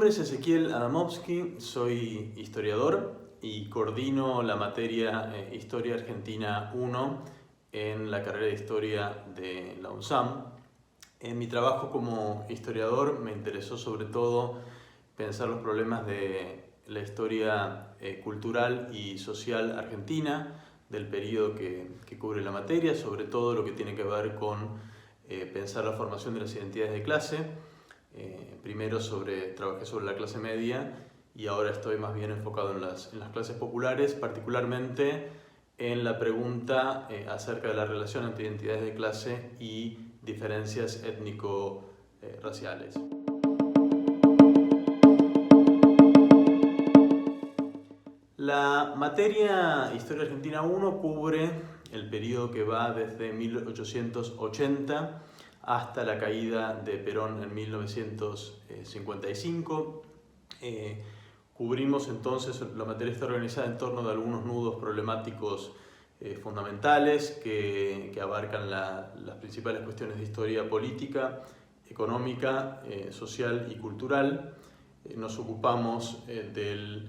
nombre es Ezequiel Adamovsky, soy historiador y coordino la materia Historia Argentina 1 en la carrera de Historia de la UNSAM. En mi trabajo como historiador me interesó sobre todo pensar los problemas de la historia cultural y social argentina, del periodo que cubre la materia, sobre todo lo que tiene que ver con pensar la formación de las identidades de clase. Primero trabajé sobre la clase media y ahora estoy más bien enfocado en las clases populares, particularmente en la pregunta acerca de la relación entre identidades de clase y diferencias étnico-raciales. La materia Historia Argentina 1 cubre el periodo que va desde 1880 hasta la caída de Perón en 1955. Cubrimos entonces, la materia está organizada en torno de algunos nudos problemáticos fundamentales que abarcan las principales cuestiones de historia política, económica, social y cultural. Nos ocupamos del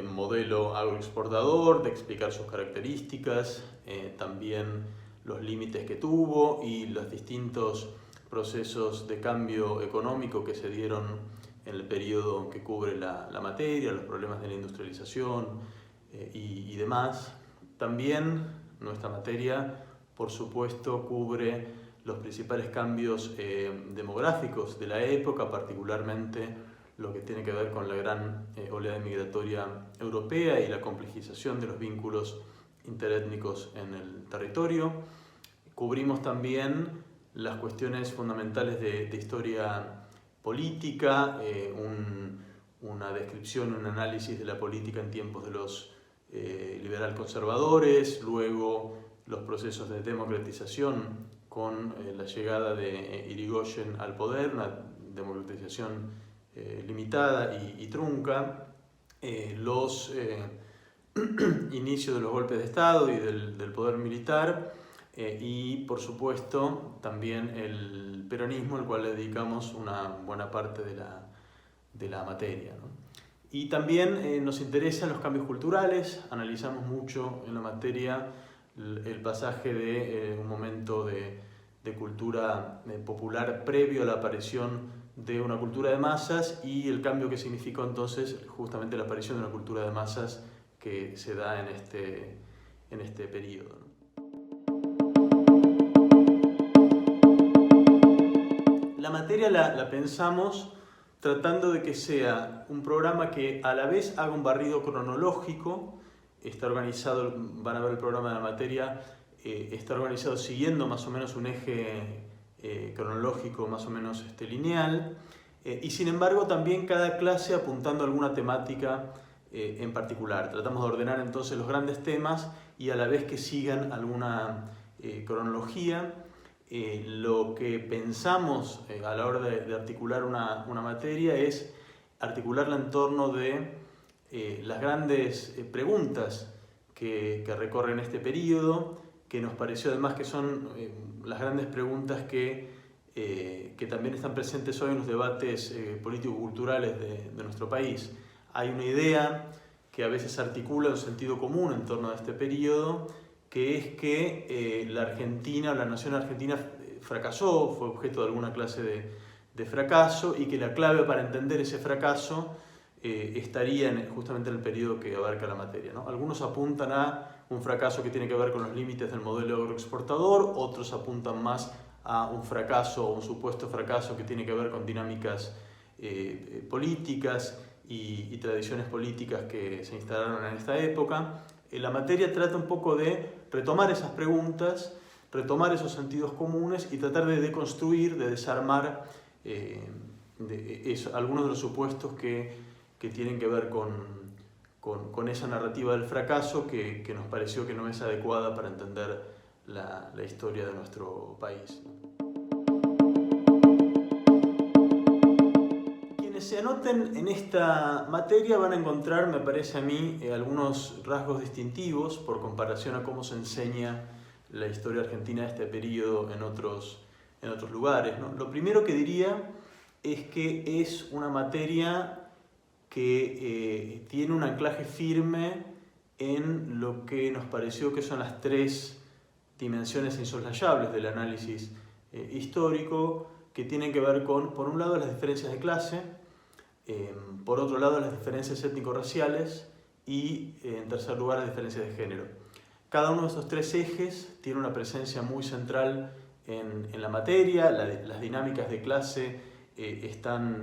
modelo agroexportador, de explicar sus características, también los límites que tuvo y los distintos procesos de cambio económico que se dieron en el periodo que cubre la materia, los problemas de la industrialización y demás. También nuestra materia, por supuesto, cubre los principales cambios demográficos de la época, particularmente lo que tiene que ver con la gran oleada migratoria europea y la complejización de los vínculos interétnicos en el territorio. Cubrimos también las cuestiones fundamentales de historia política, una descripción, un análisis de la política en tiempos de los liberal conservadores, luego los procesos de democratización con la llegada de Irigoyen al poder, una democratización limitada y trunca, los inicios de los golpes de Estado y del poder militar, y por supuesto también el peronismo, al cual le dedicamos una buena parte de la materia, ¿no? Y también nos interesan los cambios culturales, analizamos mucho en la materia el pasaje de un momento de cultura popular previo a la aparición de una cultura de masas y el cambio que significó entonces justamente la aparición de una cultura de masas que se da en este periodo, ¿no? La materia la pensamos tratando de que sea un programa que a la vez haga un barrido cronológico. Está organizado, van a ver el programa de la materia, está organizado siguiendo más o menos un eje cronológico más o menos lineal, y sin embargo también cada clase apuntando a alguna temática en particular. Tratamos de ordenar entonces los grandes temas y a la vez que sigan alguna cronología. Lo que pensamos a la hora de articular una materia es articularla en torno de las grandes preguntas que recorren este periodo, que nos pareció además que son las grandes preguntas que también están presentes hoy en los debates político-culturales de nuestro país. Hay una idea que a veces articula un sentido común en torno a este periodo, que es que la Argentina, o la nación argentina fracasó, fue objeto de alguna clase de fracaso, y que la clave para entender ese fracaso estaría justamente en el periodo que abarca la materia, ¿no? Algunos apuntan a un fracaso que tiene que ver con los límites del modelo agroexportador, otros apuntan más a un fracaso o un supuesto fracaso que tiene que ver con dinámicas políticas y tradiciones políticas que se instalaron en esta época. La materia trata un poco de retomar esas preguntas, retomar esos sentidos comunes y tratar de deconstruir, de desarmar algunos de los supuestos que tienen que ver con esa narrativa del fracaso que nos pareció que no es adecuada para entender la historia de nuestro país. Quienes se anoten en esta materia van a encontrar, me parece a mí, algunos rasgos distintivos por comparación a cómo se enseña la historia argentina de este periodo en otros lugares, ¿no? Lo primero que diría es que es una materia que tiene un anclaje firme en lo que nos pareció que son las tres dimensiones insoslayables del análisis histórico, que tienen que ver con, por un lado, las diferencias de clase, por otro lado, las diferencias étnico-raciales y, en tercer lugar, las diferencias de género. Cada uno de estos tres ejes tiene una presencia muy central en la materia. Las dinámicas de clase están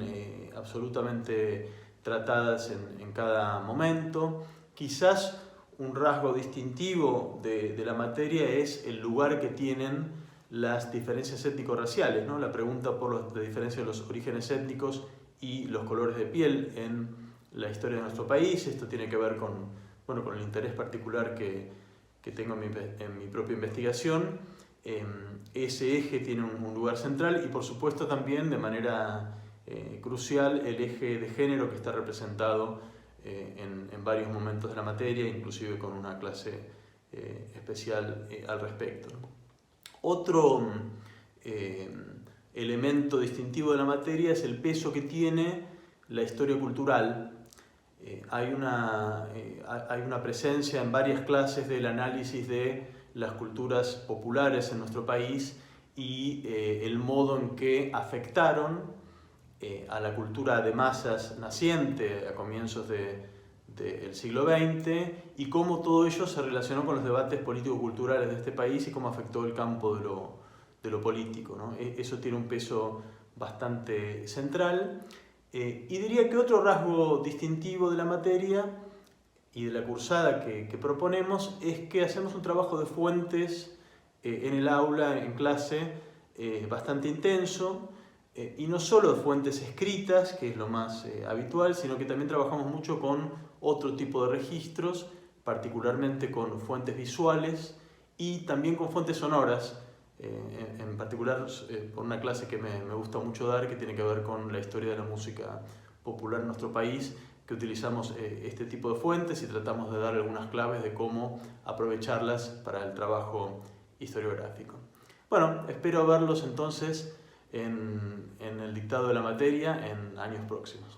absolutamente tratadas en cada momento. Quizás un rasgo distintivo de la materia es el lugar que tienen las diferencias étnico-raciales, ¿no? La pregunta por la diferencia de los orígenes étnicos y los colores de piel en la historia de nuestro país. Esto tiene que ver con el interés particular que tengo en mi propia investigación. Ese eje tiene un lugar central y, por supuesto, también de manera crucial el eje de género, que está representado en varios momentos de la materia, inclusive con una clase especial al respecto, ¿no? Otro elemento distintivo de la materia es el peso que tiene la historia cultural. Hay una presencia en varias clases del análisis de las culturas populares en nuestro país y el modo en que afectaron a la cultura de masas naciente a comienzos del siglo XX y cómo todo ello se relacionó con los debates político-culturales de este país y cómo afectó el campo de lo político, ¿no? Eso tiene un peso bastante central. Y diría que otro rasgo distintivo de la materia y de la cursada que proponemos es que hacemos un trabajo de fuentes en el aula, en clase, bastante intenso, y no solo de fuentes escritas, que es lo más habitual, sino que también trabajamos mucho con otro tipo de registros, particularmente con fuentes visuales y también con fuentes sonoras, en particular por una clase que me gusta mucho dar, que tiene que ver con la historia de la música popular en nuestro país, que utilizamos este tipo de fuentes y tratamos de dar algunas claves de cómo aprovecharlas para el trabajo historiográfico. Bueno, espero verlos entonces en el dictado de la materia en años próximos.